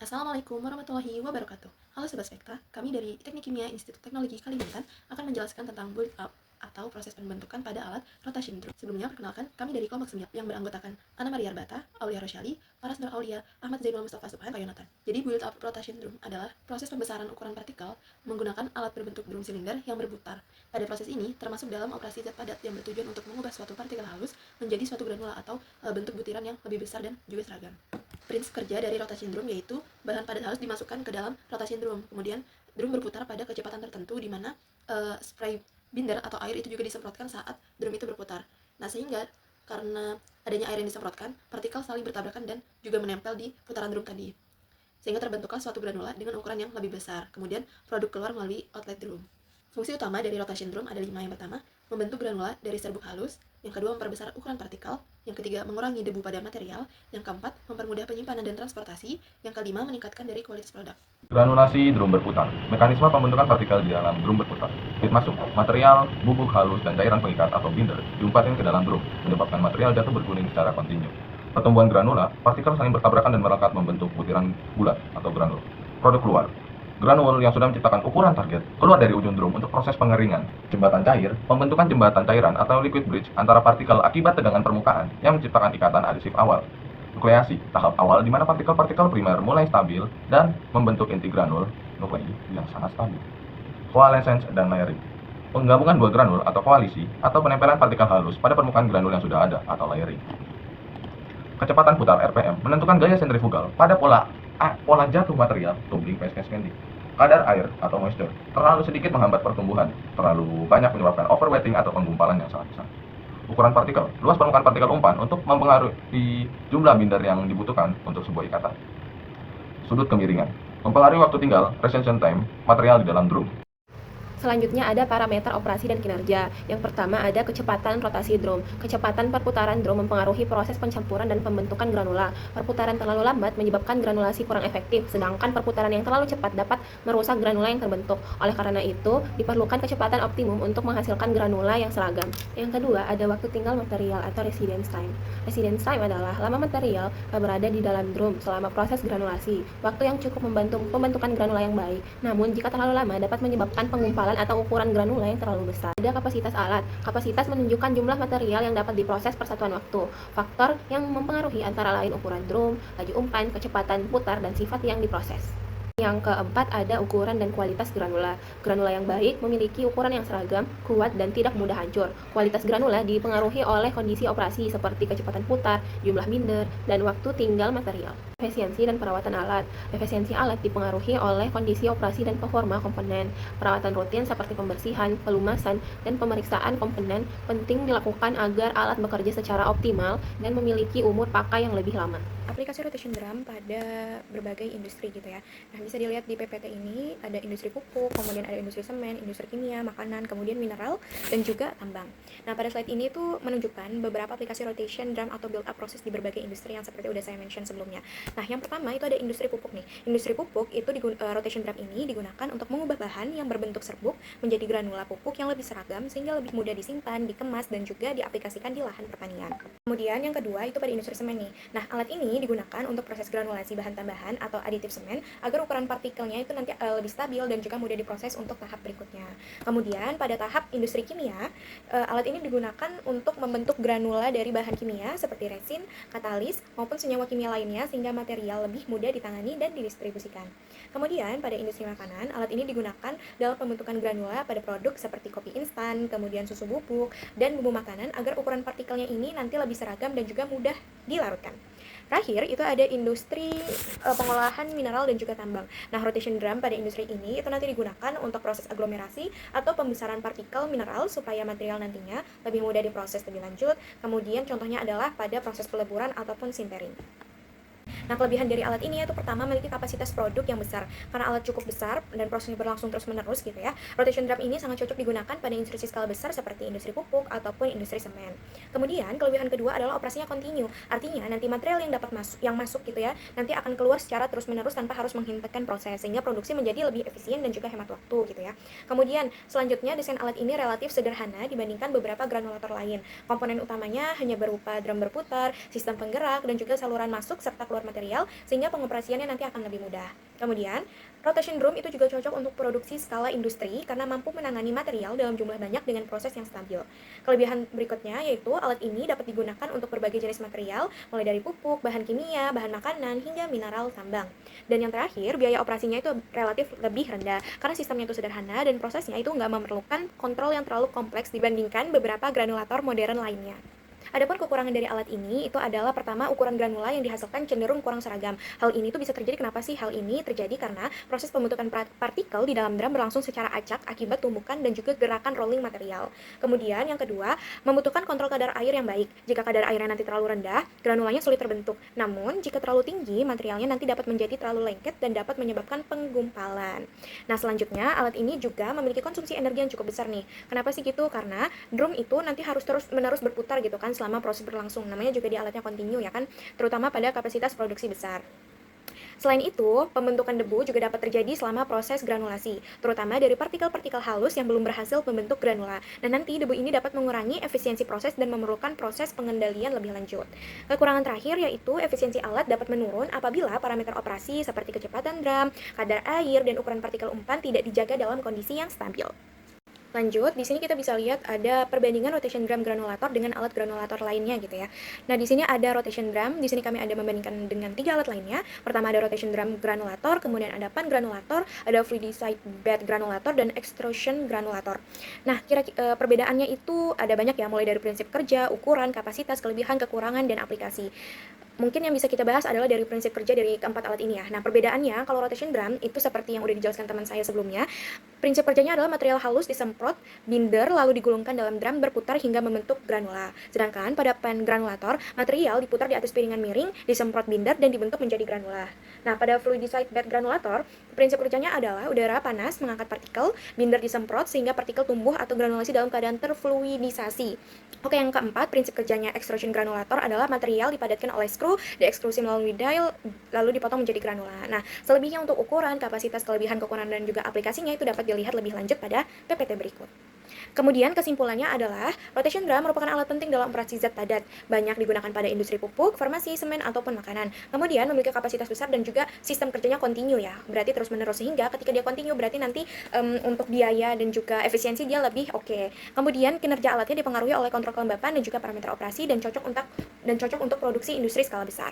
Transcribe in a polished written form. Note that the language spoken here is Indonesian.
Assalamualaikum warahmatullahi wabarakatuh. Halo Sobat Spektra, kami dari Teknik Kimia Institut Teknologi Kalimantan akan menjelaskan tentang build up atau proses pembentukan pada alat rotation drum. Sebelumnya, perkenalkan, kami dari kelompok SEMIAP yang beranggotakan Ana Maria Arbata, Aulia Rosyali, Paras Nur Aulia, Ahmad Zainul Mustafa Subhan, Kayonatan. Jadi build up rotation drum adalah proses pembesaran ukuran partikel menggunakan alat berbentuk drum silinder yang berputar. Pada proses ini, termasuk dalam operasi zat padat yang bertujuan untuk mengubah suatu partikel halus menjadi suatu granula atau bentuk butiran yang lebih besar dan juga seragam. Prinsip kerja dari rotation drum yaitu bahan padat halus dimasukkan ke dalam rotation drum. Kemudian drum berputar pada kecepatan tertentu di mana spray binder atau air itu juga disemprotkan saat drum itu berputar. Nah, sehingga karena adanya air yang disemprotkan, partikel saling bertabrakan dan juga menempel di putaran drum tadi. Sehingga terbentuklah suatu granula dengan ukuran yang lebih besar. Kemudian produk keluar melalui outlet drum. Fungsi utama dari rotation drum ada 5. Yang pertama, membentuk granula dari serbuk halus. Yang kedua, memperbesar ukuran partikel. Yang ketiga, mengurangi debu pada material. Yang keempat, mempermudah penyimpanan dan transportasi. Yang kelima, meningkatkan dari kualitas produk. Granulasi drum berputar. Mekanisme pembentukan partikel di dalam drum berputar. Titik masuk. Material, bubuk halus, dan cairan pengikat atau binder diumpatkan ke dalam drum, menyebabkan material jatuh berguling secara kontinu. Pertumbuhan granula, partikel saling bertabrakan dan melekat membentuk butiran bulat atau granul. Produk keluar. Granul yang sudah menciptakan ukuran target keluar dari ujung drum untuk proses pengeringan. Jembatan cair, pembentukan jembatan cairan atau liquid bridge antara partikel akibat tegangan permukaan yang menciptakan ikatan adhesif awal. Nukleasi, tahap awal di mana partikel-partikel primer mulai stabil dan membentuk inti granul nuklei yang sangat stabil. Coalescence dan layering, penggabungan dua granul atau koalisi atau penempelan partikel halus pada permukaan granul yang sudah ada atau layering. Kecepatan putar RPM menentukan gaya sentrifugal pada pola jatuh material, tumbling, pending. Kadar air atau moisture terlalu sedikit menghambat pertumbuhan, terlalu banyak menyebabkan overwetting atau penggumpalan yang sangat besar. Ukuran partikel, luas permukaan partikel umpan untuk mempengaruhi jumlah binder yang dibutuhkan untuk sebuah ikatan. Sudut kemiringan, mempengaruhi waktu tinggal, retention time, material di dalam drum. Selanjutnya ada parameter operasi dan kinerja. Yang pertama ada kecepatan rotasi drum. Kecepatan perputaran drum mempengaruhi proses pencampuran dan pembentukan granula. Perputaran terlalu lambat menyebabkan granulasi kurang efektif, sedangkan perputaran yang terlalu cepat dapat merusak granula yang terbentuk. Oleh karena itu, diperlukan kecepatan optimum untuk menghasilkan granula yang seragam. Yang kedua ada waktu tinggal material atau residence time. Residence time adalah lama material berada di dalam drum selama proses granulasi. Waktu yang cukup membantu pembentukan granula yang baik. Namun, jika terlalu lama dapat menyebabkan penggumpalan atau ukuran granula yang terlalu besar. Ada kapasitas alat. Kapasitas menunjukkan jumlah material yang dapat diproses per satuan waktu. Faktor yang mempengaruhi antara lain ukuran drum, laju umpan, kecepatan putar, dan sifat yang diproses. Yang keempat ada ukuran dan kualitas granula. Granula yang baik memiliki ukuran yang seragam, kuat, dan tidak mudah hancur. Kualitas granula dipengaruhi oleh kondisi operasi seperti kecepatan putar, jumlah binder, dan waktu tinggal material. Efisiensi dan perawatan alat. Efisiensi alat dipengaruhi oleh kondisi operasi dan performa komponen. Perawatan rutin seperti pembersihan, pelumasan, dan pemeriksaan komponen penting dilakukan agar alat bekerja secara optimal dan memiliki umur pakai yang lebih lama. Aplikasi rotation drum pada berbagai industri gitu ya. Nah, bisa dilihat di PPT ini ada industri pupuk, kemudian ada industri semen, industri kimia, makanan, kemudian mineral, dan juga tambang. Nah, pada slide ini tuh menunjukkan beberapa aplikasi rotation drum atau build up proses di berbagai industri yang seperti udah saya mention sebelumnya. Nah, yang pertama itu ada industri pupuk nih. Industri pupuk itu rotation drum ini digunakan untuk mengubah bahan yang berbentuk serbuk menjadi granula pupuk yang lebih seragam sehingga lebih mudah disimpan, dikemas, dan juga diaplikasikan di lahan pertanian. Kemudian yang kedua itu pada industri semen nih. Nah, alat ini digunakan untuk proses granulasi bahan tambahan atau aditif semen agar ukuran partikelnya itu nanti lebih stabil dan juga mudah diproses untuk tahap berikutnya. Kemudian pada tahap industri kimia, alat ini digunakan untuk membentuk granula dari bahan kimia seperti resin, katalis, maupun senyawa kimia lainnya sehingga material lebih mudah ditangani dan didistribusikan. Kemudian pada industri makanan, alat ini digunakan dalam pembentukan granula pada produk seperti kopi instan, kemudian susu bubuk, dan bumbu makanan agar ukuran partikelnya ini nanti lebih seragam dan juga mudah dilarutkan. Terakhir itu ada industri pengolahan mineral dan juga tambang. Nah, rotation drum pada industri ini itu nanti digunakan untuk proses aglomerasi atau pembesaran partikel mineral supaya material nantinya lebih mudah diproses lebih lanjut. Kemudian contohnya adalah pada proses peleburan ataupun sintering. Nah, kelebihan dari alat ini yaitu pertama memiliki kapasitas produk yang besar. Karena alat cukup besar dan prosesnya berlangsung terus-menerus gitu ya. Rotation drum ini sangat cocok digunakan pada industri skala besar seperti industri pupuk ataupun industri semen. Kemudian, kelebihan kedua adalah operasinya kontinu. Artinya, nanti material yang masuk gitu ya, nanti akan keluar secara terus-menerus tanpa harus menghentikan proses sehingga produksi menjadi lebih efisien dan juga hemat waktu gitu ya. Kemudian, selanjutnya desain alat ini relatif sederhana dibandingkan beberapa granulator lain. Komponen utamanya hanya berupa drum berputar, sistem penggerak dan juga saluran masuk serta keluar material material sehingga pengoperasiannya nanti akan lebih mudah. Kemudian, rotation drum itu juga cocok untuk produksi skala industri karena mampu menangani material dalam jumlah banyak dengan proses yang stabil. Kelebihan berikutnya yaitu alat ini dapat digunakan untuk berbagai jenis material, mulai dari pupuk, bahan kimia, bahan makanan, hingga mineral tambang. Dan yang terakhir, biaya operasinya itu relatif lebih rendah karena sistemnya itu sederhana dan prosesnya itu nggak memerlukan kontrol yang terlalu kompleks dibandingkan beberapa granulator modern lainnya. Adapun kekurangan dari alat ini itu adalah pertama ukuran granula yang dihasilkan cenderung kurang seragam. Hal ini tuh bisa terjadi kenapa sih? Hal ini terjadi karena proses pembentukan partikel di dalam drum berlangsung secara acak akibat tumbukan dan juga gerakan rolling material. Kemudian yang kedua, membutuhkan kontrol kadar air yang baik. Jika kadar airnya nanti terlalu rendah, granulanya sulit terbentuk. Namun, jika terlalu tinggi, materialnya nanti dapat menjadi terlalu lengket dan dapat menyebabkan penggumpalan. Nah, selanjutnya alat ini juga memiliki konsumsi energi yang cukup besar nih. Kenapa sih gitu? Karena drum itu nanti harus terus-menerus berputar gitu kan selama proses berlangsung. Namanya juga di alatnya kontinu ya kan, terutama pada kapasitas produksi besar. Selain itu, pembentukan debu juga dapat terjadi selama proses granulasi, terutama dari partikel-partikel halus yang belum berhasil membentuk granula. Dan nanti debu ini dapat mengurangi efisiensi proses dan memerlukan proses pengendalian lebih lanjut. Kekurangan terakhir yaitu efisiensi alat dapat menurun apabila parameter operasi seperti kecepatan drum, kadar air, dan ukuran partikel umpan tidak dijaga dalam kondisi yang stabil. Lanjut, di sini kita bisa lihat ada perbandingan rotation drum granulator dengan alat granulator lainnya gitu ya. Nah, di sini ada rotation drum, di sini kami ada membandingkan dengan 3 alat lainnya. Pertama ada rotation drum granulator, kemudian ada pan granulator, ada fluidized bed granulator, dan extrusion granulator. Nah, perbedaannya itu ada banyak ya, mulai dari prinsip kerja, ukuran, kapasitas, kelebihan, kekurangan, dan aplikasi. Mungkin yang bisa kita bahas adalah dari prinsip kerja dari keempat alat ini ya. Nah, perbedaannya kalau rotation drum itu seperti yang udah dijelaskan teman saya sebelumnya. Prinsip kerjanya adalah material halus disemprot, binder, lalu digulungkan dalam drum berputar hingga membentuk granula. Sedangkan pada pan granulator, material diputar di atas piringan miring, disemprot binder, dan dibentuk menjadi granula. Nah, pada fluidized bed granulator, prinsip kerjanya adalah udara panas mengangkat partikel, binder disemprot sehingga partikel tumbuh atau granulasi dalam keadaan terfluidisasi. Oke, yang keempat, prinsip kerjanya extrusion granulator adalah material dipadatkan oleh skru, diekstrusi melalui dial, lalu dipotong menjadi granula. Nah, selebihnya untuk ukuran, kapasitas, kelebihan, kekurangan, dan juga aplikasinya itu dapat dilihat lebih lanjut pada PPT berikut. Kemudian kesimpulannya adalah rotation drum merupakan alat penting dalam operasi zat padat, banyak digunakan pada industri pupuk, farmasi, semen, ataupun makanan. Kemudian memiliki kapasitas besar dan juga sistem kerjanya kontinu ya, berarti terus-menerus, sehingga ketika dia kontinu berarti nanti untuk biaya dan juga efisiensi dia lebih oke. Kemudian kinerja alatnya dipengaruhi oleh kontrol kelembapan dan juga parameter operasi dan cocok untuk produksi industri skala besar.